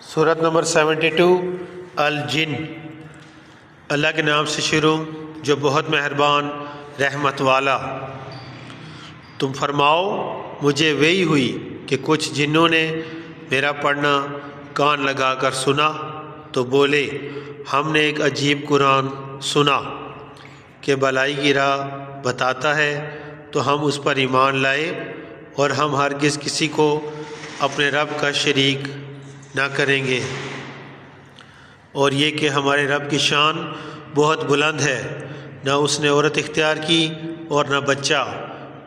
सूरत number 72 अल-जिन। अल्लाह के नाम से शुरू जो बहुत मेहरबान रहमत वाला। तुम फरमाओ मुझे वही हुई कि कुछ जिन्नों ने मेरा पढ़ना कान लगा कर सुना तो बोले हमने एक अजीब कुरान सुना कि भलाई की राह बताता है, तो हम उस पर ईमान लाए और हम हरगिज़ किसी को अपने रब का शरीक ना करेंगे। और ये कि हमारे रब की शान बहुत बुलंद है, न उसने औरत इख्तियार की और न बच्चा।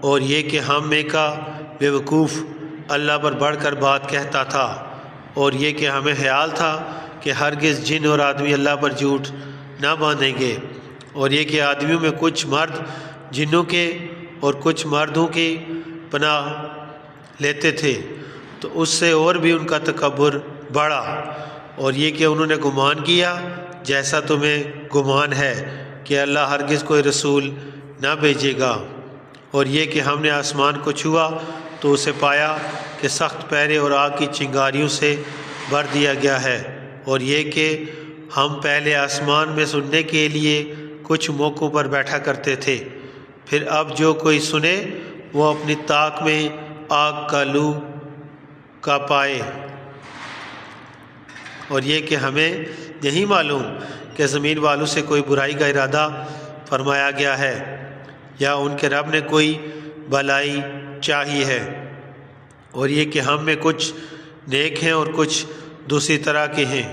और ये कि हम में का बेवकूफ़ अल्लाह पर बढ़कर बात कहता था। और ये कि हमें ख्याल था कि हरगिज़ जिन और आदमी अल्लाह पर झूठ ना बांधेंगे। और ये कि आदमियों में कुछ मर्द जिन्नों के और कुछ मर्दों की पनाह लेते थे, तो उससे और भी उनका तकब्बुर बढ़ा। और ये कि उन्होंने गुमान किया जैसा तुम्हें गुमान है कि अल्लाह हरगिज़ कोई रसूल ना भेजेगा। और ये कि हमने आसमान को छुआ तो उसे पाया कि सख्त पैरे और आग की चिंगारियों से भर दिया गया है। और ये कि हम पहले आसमान में सुनने के लिए कुछ मौक़ों पर बैठा करते थे, फिर अब जो कोई सुने वो अपनी ताक में आग का लू का पाए। और ये कि हमें नहीं मालूम कि ज़मीन वालों से कोई बुराई का इरादा फरमाया गया है या उनके रब ने कोई भलाई चाही है। और ये कि हम में कुछ नेक हैं और कुछ दूसरी तरह के हैं,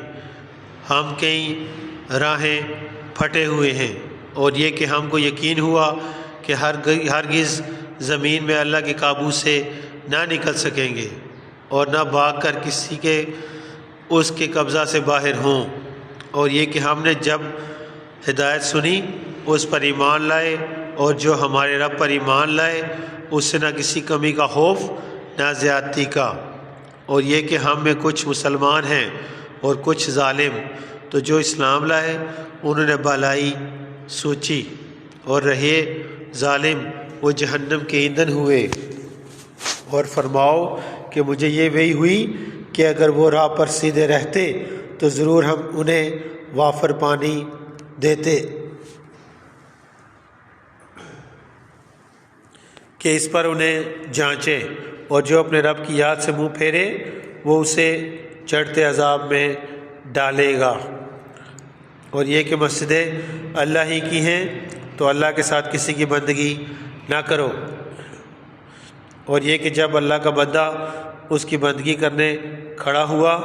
हम कई राहें फटे हुए हैं। और ये कि हमको यकीन हुआ कि हरगिज़ ज़मीन में अल्लाह के काबू से ना निकल सकेंगे और ना भाग कर किसी के उसके कब्ज़ा से बाहर हों। और ये कि हमने जब हिदायत सुनी उस पर ईमान लाए, और जो हमारे रब पर ईमान लाए उससे ना किसी कमी का खौफ ना ज़्यादती का। और ये कि हम में कुछ मुसलमान हैं और कुछ ज़ालिम, तो जो इस्लाम लाए उन्होंने भलाई सोची और रहे ज़ालिम वो जहन्नम के ईंधन हुए। और फरमाओ कि मुझे ये वही हुई कि अगर वो राह पर सीधे रहते तो ज़रूर हम उन्हें वाफर पानी देते कि इस पर उन्हें जांचें। और जो अपने रब की याद से मुंह फेरे वो उसे चढ़ते अजाब में डालेगा। और ये कि मस्जिदें अल्लाह ही की हैं, तो अल्लाह के साथ किसी की बंदगी ना करो। और ये कि जब अल्लाह का बंदा उसकी बंदगी करने खड़ा हुआ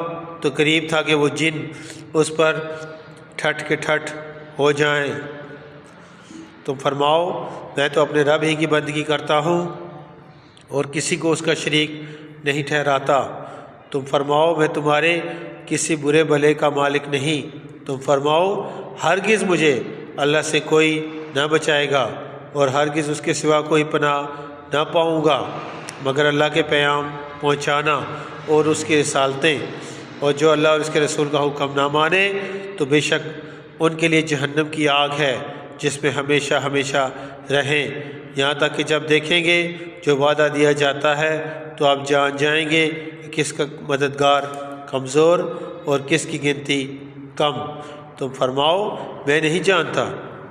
तो करीब था कि वो जिन उस पर ठट के ठट हो जाएं। तुम फरमाओ मैं तो अपने रब ही की बंदगी करता हूँ और किसी को उसका शरीक नहीं ठहराता। तुम फरमाओ मैं तुम्हारे किसी बुरे भले का मालिक नहीं। तुम फरमाओ हरगिज़ मुझे अल्लाह से कोई ना बचाएगा और हरगिज़ उसके सिवा कोई पनाह ना पाऊँगा मगर अल्लाह के पैगाम पहुँचाना और उसकी रिसालतें। और जो अल्लाह और उसके रसूल का हुक्म ना माने तो बेशक उनके लिए जहन्नम की आग है जिसमें हमेशा हमेशा रहें, यहाँ तक कि जब देखेंगे जो वादा दिया जाता है तो आप जान जाएंगे कि किसका मददगार कमज़ोर और किसकी गिनती कम। तुम फरमाओ मैं नहीं जानता,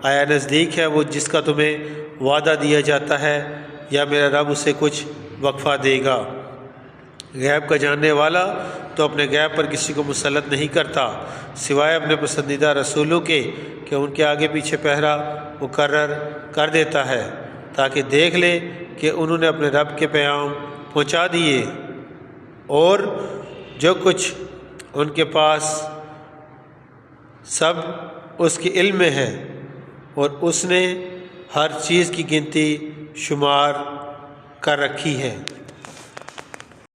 आया नज़दीक है वो जिसका तुम्हें वादा दिया जाता है या मेरा रब उसे कुछ वक्फ़ा देगा। गैब का जानने वाला तो अपने गैब पर किसी को मुसल्लत नहीं करता सिवाय अपने पसंदीदा रसूलों के कि उनके आगे पीछे पहरा मुकर्रर कर देता है ताकि देख ले कि उन्होंने अपने रब के पैगाम पहुंचा दिए और जो कुछ उनके पास सब उसके इल्म में है और उसने हर चीज़ की गिनती शुमार कर रखी है।